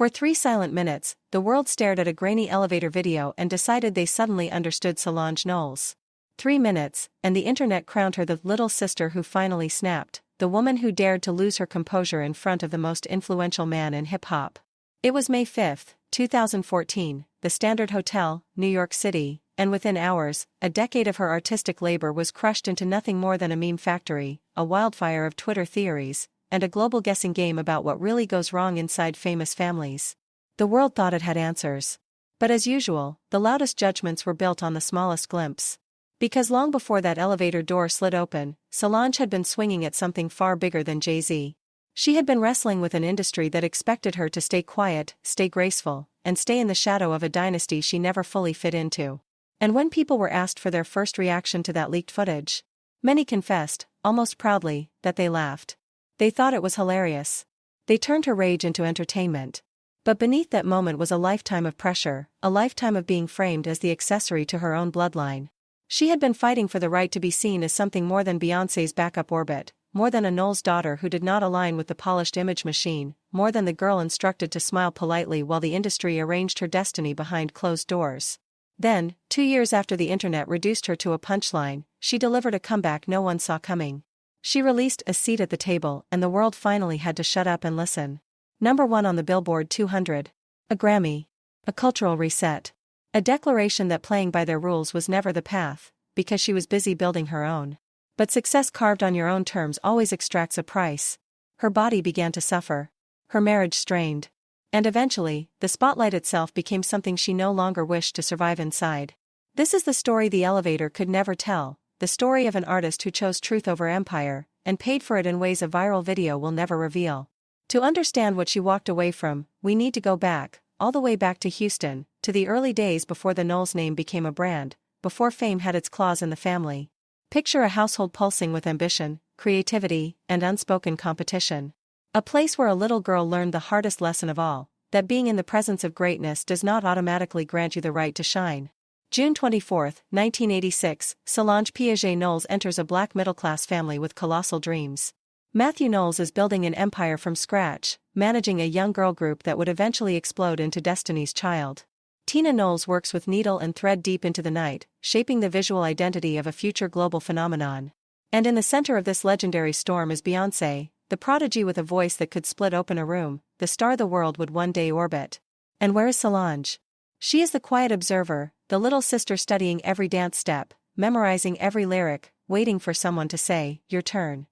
For 3 silent minutes, the world stared at a grainy elevator video and decided they suddenly understood Solange Knowles. 3 minutes, and the internet crowned her the little sister who finally snapped, the woman who dared to lose her composure in front of the most influential man in hip-hop. It was May 5, 2014, the Standard Hotel, New York City, and within hours, a decade of her artistic labor was crushed into nothing more than a meme factory, a wildfire of Twitter theories, and a global guessing game about what really goes wrong inside famous families. The world thought it had answers. But as usual, the loudest judgments were built on the smallest glimpse. Because long before that elevator door slid open, Solange had been swinging at something far bigger than Jay-Z. She had been wrestling with an industry that expected her to stay quiet, stay graceful, and stay in the shadow of a dynasty she never fully fit into. And when people were asked for their first reaction to that leaked footage, many confessed, almost proudly, that they laughed. They thought it was hilarious. They turned her rage into entertainment. But beneath that moment was a lifetime of pressure, a lifetime of being framed as the accessory to her own bloodline. She had been fighting for the right to be seen as something more than Beyoncé's backup orbit, more than a Knowles daughter who did not align with the polished image machine, more than the girl instructed to smile politely while the industry arranged her destiny behind closed doors. Then, 2 years after the internet reduced her to a punchline, she delivered a comeback no one saw coming. She released A Seat at the Table and the world finally had to shut up and listen. Number 1 on the Billboard 200. A Grammy. A cultural reset. A declaration that playing by their rules was never the path, because she was busy building her own. But success carved on your own terms always extracts a price. Her body began to suffer. Her marriage strained. And eventually, the spotlight itself became something she no longer wished to survive inside. This is the story the elevator could never tell, the story of an artist who chose truth over empire, and paid for it in ways a viral video will never reveal. To understand what she walked away from, we need to go back, all the way back to Houston, to the early days before the Knowles name became a brand, before fame had its claws in the family. Picture a household pulsing with ambition, creativity, and unspoken competition. A place where a little girl learned the hardest lesson of all, that being in the presence of greatness does not automatically grant you the right to shine. June 24, 1986, Solange Piaget Knowles enters a black middle-class family with colossal dreams. Matthew Knowles is building an empire from scratch, managing a young girl group that would eventually explode into Destiny's Child. Tina Knowles works with needle and thread deep into the night, shaping the visual identity of a future global phenomenon. And in the center of this legendary storm is Beyoncé, the prodigy with a voice that could split open a room, the star the world would one day orbit. And where is Solange? She is the quiet observer, the little sister studying every dance step, memorizing every lyric, waiting for someone to say, "Your turn."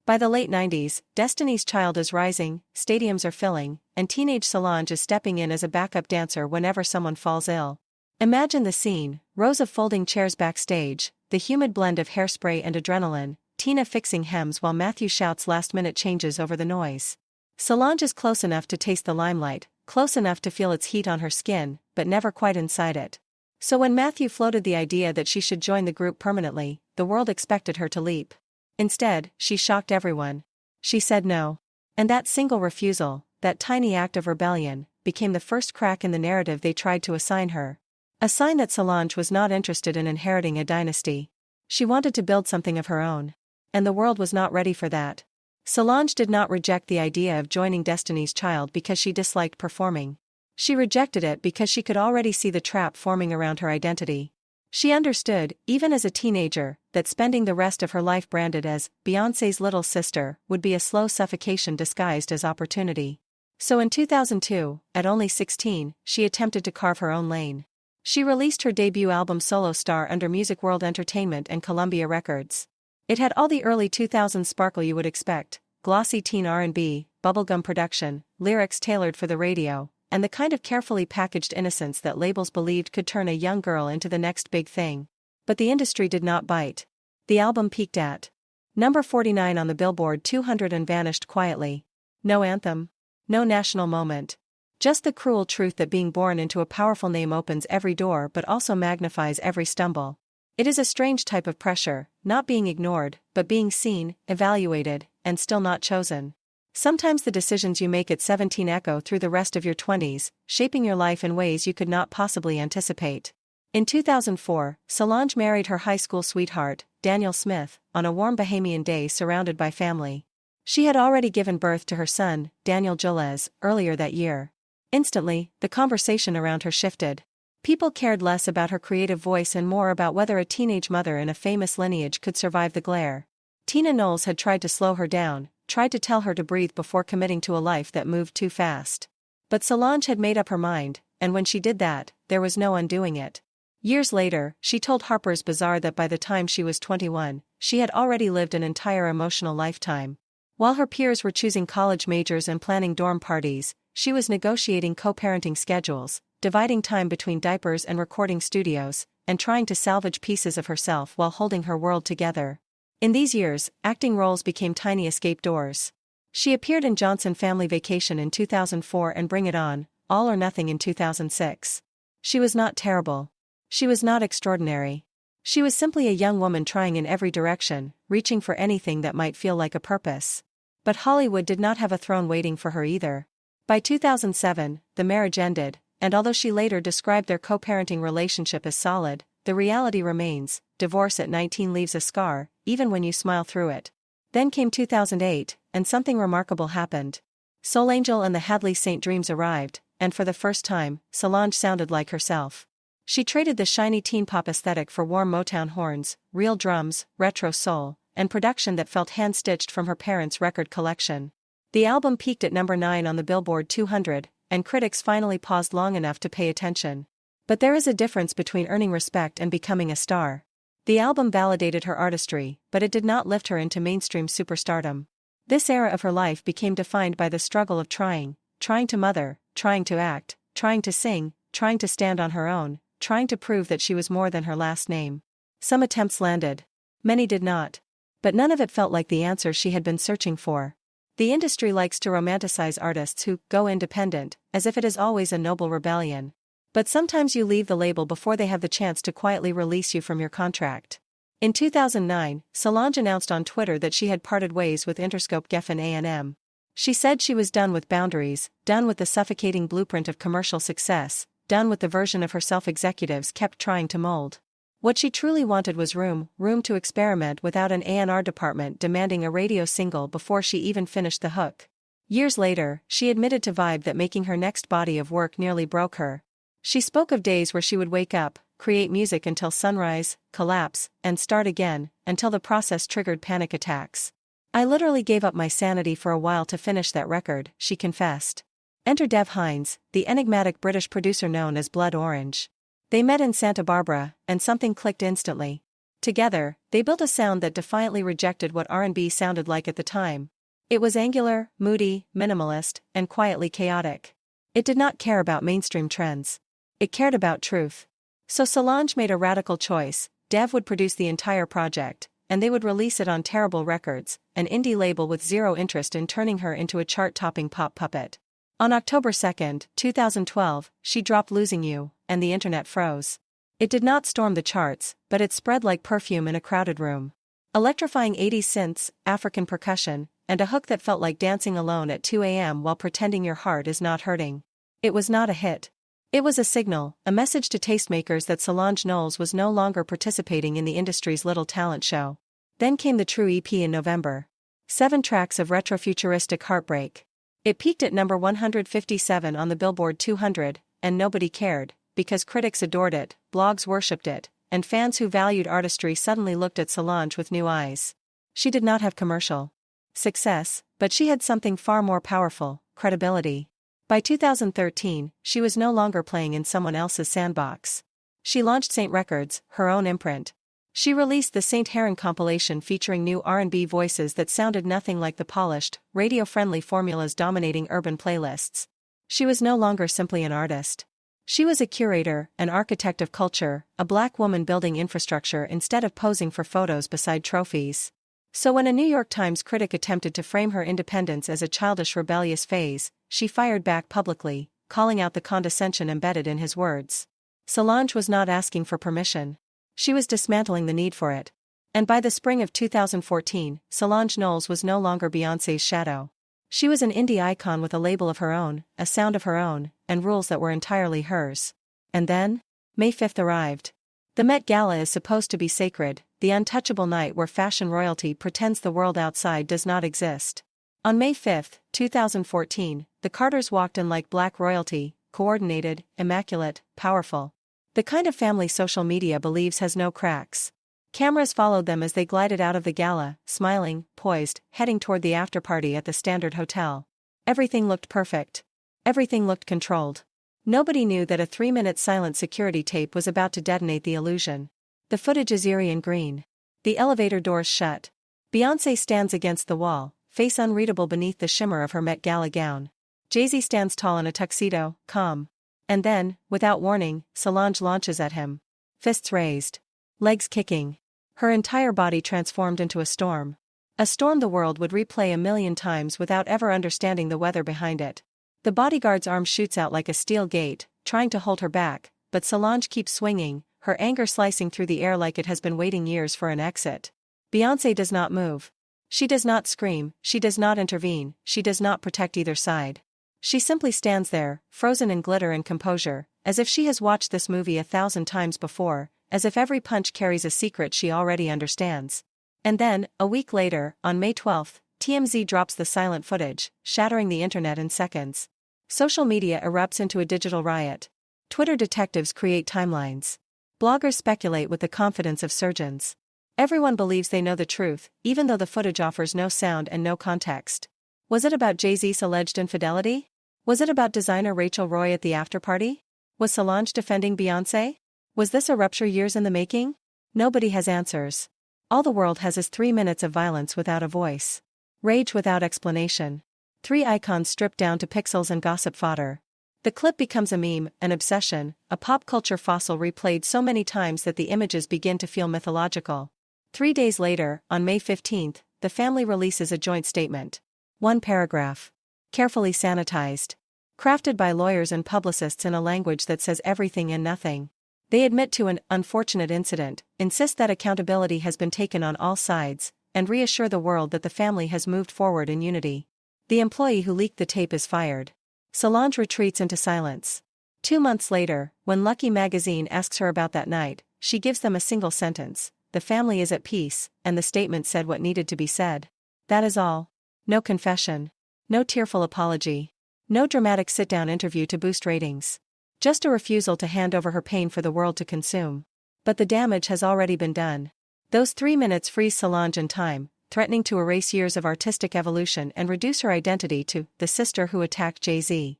By the late 90s, Destiny's Child is rising, stadiums are filling, and teenage Solange is stepping in as a backup dancer whenever someone falls ill. Imagine the scene, rows of folding chairs backstage, the humid blend of hairspray and adrenaline, Tina fixing hems while Matthew shouts last-minute changes over the noise. Solange is close enough to taste the limelight, close enough to feel its heat on her skin, but never quite inside it. So when Matthew floated the idea that she should join the group permanently, the world expected her to leap. Instead, she shocked everyone. She said no. And that single refusal, that tiny act of rebellion, became the first crack in the narrative they tried to assign her. A sign that Solange was not interested in inheriting a dynasty. She wanted to build something of her own. And the world was not ready for that. Solange did not reject the idea of joining Destiny's Child because she disliked performing. She rejected it because she could already see the trap forming around her identity. She understood, even as a teenager, that spending the rest of her life branded as Beyoncé's little sister would be a slow suffocation disguised as opportunity. So in 2002, at only 16, she attempted to carve her own lane. She released her debut album Solo Star under Music World Entertainment and Columbia Records. It had all the early 2000s sparkle you would expect, glossy teen R&B, bubblegum production, lyrics tailored for the radio, and the kind of carefully packaged innocence that labels believed could turn a young girl into the next big thing. But the industry did not bite. The album peaked at number 49 on the Billboard 200 and vanished quietly. No anthem. No national moment. Just the cruel truth that being born into a powerful name opens every door but also magnifies every stumble. It is a strange type of pressure, not being ignored, but being seen, evaluated, and still not chosen. Sometimes the decisions you make at 17 echo through the rest of your 20s, shaping your life in ways you could not possibly anticipate. In 2004, Solange married her high school sweetheart, Daniel Smith, on a warm Bahamian day surrounded by family. She had already given birth to her son, Daniel Jules, earlier that year. Instantly, the conversation around her shifted. People cared less about her creative voice and more about whether a teenage mother in a famous lineage could survive the glare. Tina Knowles had tried to slow her down, tried to tell her to breathe before committing to a life that moved too fast. But Solange had made up her mind, and when she did that, there was no undoing it. Years later, she told Harper's Bazaar that by the time she was 21, she had already lived an entire emotional lifetime. While her peers were choosing college majors and planning dorm parties, she was negotiating co-parenting schedules, dividing time between diapers and recording studios, and trying to salvage pieces of herself while holding her world together. In these years, acting roles became tiny escape doors. She appeared in Johnson Family Vacation in 2004 and Bring It On, All or Nothing in 2006. She was not terrible. She was not extraordinary. She was simply a young woman trying in every direction, reaching for anything that might feel like a purpose. But Hollywood did not have a throne waiting for her either. By 2007, the marriage ended, and although she later described their co-parenting relationship as solid, the reality remains: divorce at 19 leaves a scar, even when you smile through it. Then came 2008, and something remarkable happened. Solange and the Hadley St. Dreams arrived, and for the first time, Solange sounded like herself. She traded the shiny teen pop aesthetic for warm Motown horns, real drums, retro soul, and production that felt hand-stitched from her parents' record collection. The album peaked at number 9 on the Billboard 200, and critics finally paused long enough to pay attention. But there is a difference between earning respect and becoming a star. The album validated her artistry, but it did not lift her into mainstream superstardom. This era of her life became defined by the struggle of trying to mother, trying to act, trying to sing, trying to stand on her own, trying to prove that she was more than her last name. Some attempts landed. Many did not. But none of it felt like the answer she had been searching for. The industry likes to romanticize artists who go independent, as if it is always a noble rebellion. But sometimes you leave the label before they have the chance to quietly release you from your contract. In 2009, Solange announced on Twitter that she had parted ways with Interscope Geffen A&M. She said she was done with boundaries, done with the suffocating blueprint of commercial success, done with the version of herself executives kept trying to mold. What she truly wanted was room to experiment without an A&R department demanding a radio single before she even finished the hook. Years later, she admitted to Vibe that making her next body of work nearly broke her. She spoke of days where she would wake up, create music until sunrise, collapse, and start again, until the process triggered panic attacks. "I literally gave up my sanity for a while to finish that record," she confessed. Enter Dev Hynes, the enigmatic British producer known as Blood Orange. They met in Santa Barbara, and something clicked instantly. Together, they built a sound that defiantly rejected what R&B sounded like at the time. It was angular, moody, minimalist, and quietly chaotic. It did not care about mainstream trends. It cared about truth. So Solange made a radical choice. Dev would produce the entire project, and they would release it on Terrible Records, an indie label with zero interest in turning her into a chart-topping pop puppet. On October 2, 2012, she dropped Losing You, and the internet froze. It did not storm the charts, but it spread like perfume in a crowded room. Electrifying 80s synths, African percussion, and a hook that felt like dancing alone at 2 a.m. while pretending your heart is not hurting. It was not a hit. It was a signal, a message to tastemakers that Solange Knowles was no longer participating in the industry's little talent show. Then came the True EP in November. 7 tracks of retrofuturistic heartbreak. It peaked at number 157 on the Billboard 200, and nobody cared, because critics adored it, blogs worshipped it, and fans who valued artistry suddenly looked at Solange with new eyes. She did not have commercial success, but she had something far more powerful: credibility. By 2013, she was no longer playing in someone else's sandbox. She launched Saint Records, her own imprint. She released the Saint Heron compilation featuring new R&B voices that sounded nothing like the polished, radio-friendly formulas dominating urban playlists. She was no longer simply an artist. She was a curator, an architect of culture, a black woman building infrastructure instead of posing for photos beside trophies. So when a New York Times critic attempted to frame her independence as a childish rebellious phase, she fired back publicly, calling out the condescension embedded in his words. Solange was not asking for permission. She was dismantling the need for it. And by the spring of 2014, Solange Knowles was no longer Beyoncé's shadow. She was an indie icon with a label of her own, a sound of her own, and rules that were entirely hers. And then, May 5 arrived. The Met Gala is supposed to be sacred, the untouchable night where fashion royalty pretends the world outside does not exist. On May 5, 2014, the Carters walked in like black royalty, coordinated, immaculate, powerful. The kind of family social media believes has no cracks. Cameras followed them as they glided out of the gala, smiling, poised, heading toward the after-party at the Standard Hotel. Everything looked perfect. Everything looked controlled. Nobody knew that a 3-minute silent security tape was about to detonate the illusion. The footage is eerie and green. The elevator doors shut. Beyoncé stands against the wall, face unreadable beneath the shimmer of her Met Gala gown. Jay-Z stands tall in a tuxedo, calm. And then, without warning, Solange launches at him. Fists raised. Legs kicking. Her entire body transformed into a storm. A storm the world would replay a million times without ever understanding the weather behind it. The bodyguard's arm shoots out like a steel gate, trying to hold her back, but Solange keeps swinging, her anger slicing through the air like it has been waiting years for an exit. Beyoncé does not move. She does not scream, she does not intervene, she does not protect either side. She simply stands there, frozen in glitter and composure, as if she has watched this movie 1,000 times before, as if every punch carries a secret she already understands. And then, a week later, on May 12, TMZ drops the silent footage, shattering the internet in seconds. Social media erupts into a digital riot. Twitter detectives create timelines. Bloggers speculate with the confidence of surgeons. Everyone believes they know the truth, even though the footage offers no sound and no context. Was it about Jay-Z's alleged infidelity? Was it about designer Rachel Roy at the after-party? Was Solange defending Beyoncé? Was this a rupture years in the making? Nobody has answers. All the world has is 3 minutes of violence without a voice. Rage without explanation. 3 icons stripped down to pixels and gossip fodder. The clip becomes a meme, an obsession, a pop culture fossil replayed so many times that the images begin to feel mythological. 3 days later, on May 15, the family releases a joint statement. 1 paragraph. Carefully sanitized. Crafted by lawyers and publicists in a language that says everything and nothing. They admit to an unfortunate incident, insist that accountability has been taken on all sides, and reassure the world that the family has moved forward in unity. The employee who leaked the tape is fired. Solange retreats into silence. 2 months later, when Lucky magazine asks her about that night, she gives them a single sentence: "The family is at peace," and the statement said what needed to be said. That is all. No confession. No tearful apology. No dramatic sit-down interview to boost ratings. Just a refusal to hand over her pain for the world to consume. But the damage has already been done. Those 3 minutes freeze Solange in time, threatening to erase years of artistic evolution and reduce her identity to the sister who attacked Jay-Z.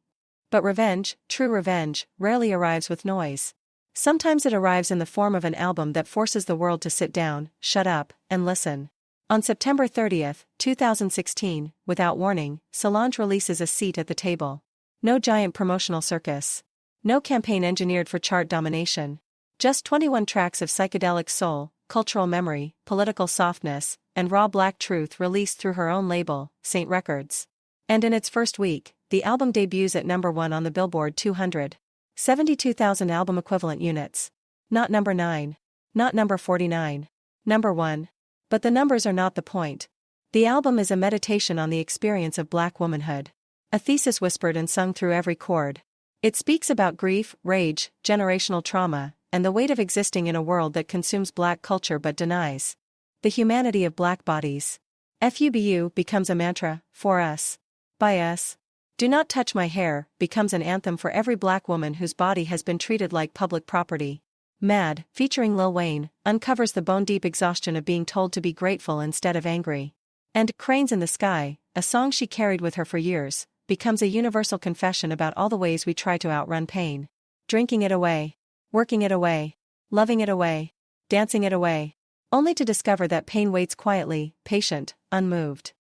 But revenge, true revenge, rarely arrives with noise. Sometimes it arrives in the form of an album that forces the world to sit down, shut up, and listen. On September 30, 2016, without warning, Solange releases A Seat at the Table. No giant promotional circus. No campaign engineered for chart domination. Just 21 tracks of psychedelic soul, cultural memory, political softness, and raw black truth released through her own label, Saint Records. And in its first week, the album debuts at number 1 on the Billboard 200. 72,000 album equivalent units. Not number 9. Not number 49. Number 1. But the numbers are not the point. The album is a meditation on the experience of black womanhood. A thesis whispered and sung through every chord. It speaks about grief, rage, generational trauma, and the weight of existing in a world that consumes black culture but denies the humanity of black bodies. FUBU becomes a mantra, for us. By us. Do Not Touch My Hair becomes an anthem for every black woman whose body has been treated like public property. Mad, featuring Lil Wayne, uncovers the bone-deep exhaustion of being told to be grateful instead of angry. And Cranes in the Sky, a song she carried with her for years, becomes a universal confession about all the ways we try to outrun pain. Drinking it away. Working it away. Loving it away. Dancing it away. Only to discover that pain waits quietly, patient, unmoved.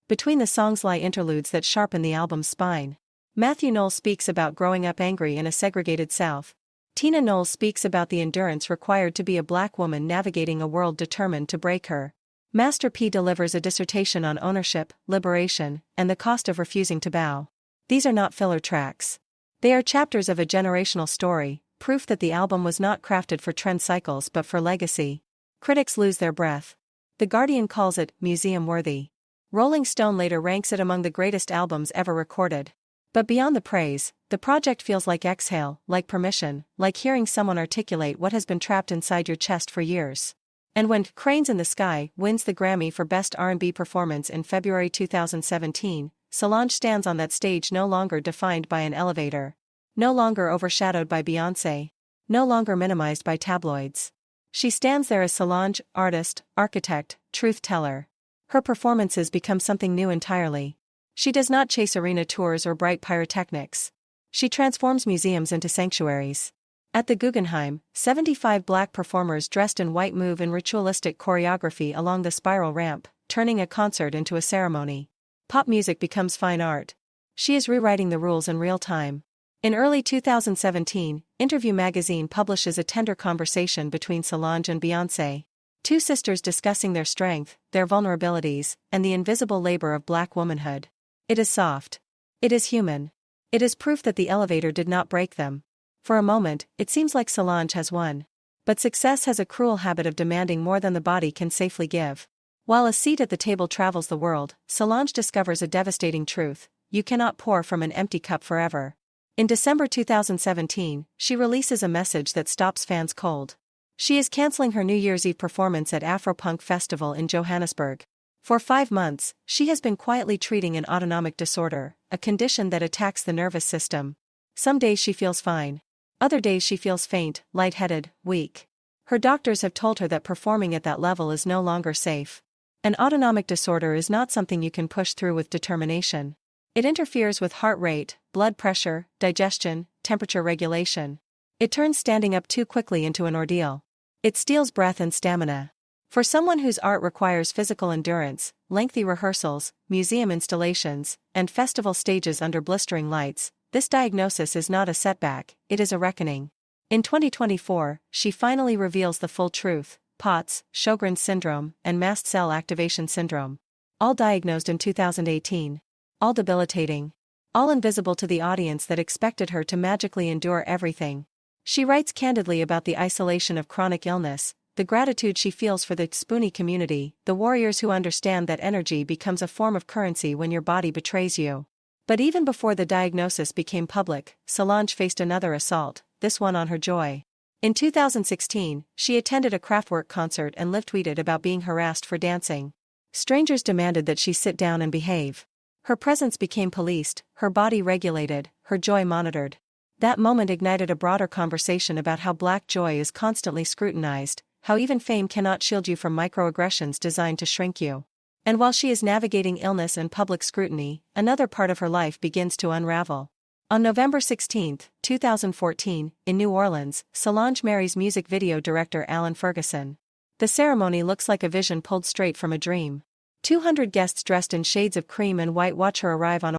Between the songs lie interludes that sharpen the album's spine. Matthew Knowles speaks about growing up angry in a segregated South. Tina Knowles speaks about the endurance required to be a black woman navigating a world determined to break her. Master P delivers a dissertation on ownership, liberation, and the cost of refusing to bow. These are not filler tracks. They are chapters of a generational story, proof that the album was not crafted for trend cycles but for legacy. Critics lose their breath. The Guardian calls it museum-worthy. Rolling Stone later ranks it among the greatest albums ever recorded. But beyond the praise, the project feels like exhale, like permission, like hearing someone articulate what has been trapped inside your chest for years. And when Cranes in the Sky wins the Grammy for Best R&B Performance in February 2017, Solange stands on that stage no longer defined by an elevator. No longer overshadowed by Beyoncé. No longer minimized by tabloids. She stands there as Solange, artist, architect, truth teller. Her performances become something new entirely. She does not chase arena tours or bright pyrotechnics. She transforms museums into sanctuaries. At the Guggenheim, 75 black performers dressed in white move in ritualistic choreography along the spiral ramp, turning a concert into a ceremony. Pop music becomes fine art. She is rewriting the rules in real time. In early 2017, Interview magazine publishes a tender conversation between Solange and Beyoncé. Two sisters discussing their strength, their vulnerabilities, and the invisible labor of black womanhood. It is soft. It is human. It is proof that the elevator did not break them. For a moment, it seems like Solange has won. But success has a cruel habit of demanding more than the body can safely give. While a seat at the table travels the world, Solange discovers a devastating truth: you cannot pour from an empty cup forever. In December 2017, she releases a message that stops fans cold. She is canceling her New Year's Eve performance at Afropunk Festival in Johannesburg. For 5 months, she has been quietly treating an autonomic disorder, a condition that attacks the nervous system. Some days she feels fine. Other days she feels faint, lightheaded, weak. Her doctors have told her that performing at that level is no longer safe. An autonomic disorder is not something you can push through with determination. It interferes with heart rate, blood pressure, digestion, temperature regulation. It turns standing up too quickly into an ordeal. It steals breath and stamina. For someone whose art requires physical endurance, lengthy rehearsals, museum installations, and festival stages under blistering lights, this diagnosis is not a setback, it is a reckoning. In 2024, she finally reveals the full truth: POTS, Sjogren's syndrome, and mast cell activation syndrome. All diagnosed in 2018. All debilitating. All invisible to the audience that expected her to magically endure everything. She writes candidly about the isolation of chronic illness, the gratitude she feels for the Spoonie community, the warriors who understand that energy becomes a form of currency when your body betrays you. But even before the diagnosis became public, Solange faced another assault, this one on her joy. In 2016, she attended a Kraftwerk concert and live-tweeted about being harassed for dancing. Strangers demanded that she sit down and behave. Her presence became policed, her body regulated, her joy monitored. That moment ignited a broader conversation about how black joy is constantly scrutinized, how even fame cannot shield you from microaggressions designed to shrink you. And while she is navigating illness and public scrutiny, another part of her life begins to unravel. On November 16, 2014, in New Orleans, Solange marries music video director Alan Ferguson. The ceremony looks like a vision pulled straight from a dream. 200 guests dressed in shades of cream and white watch her arrive on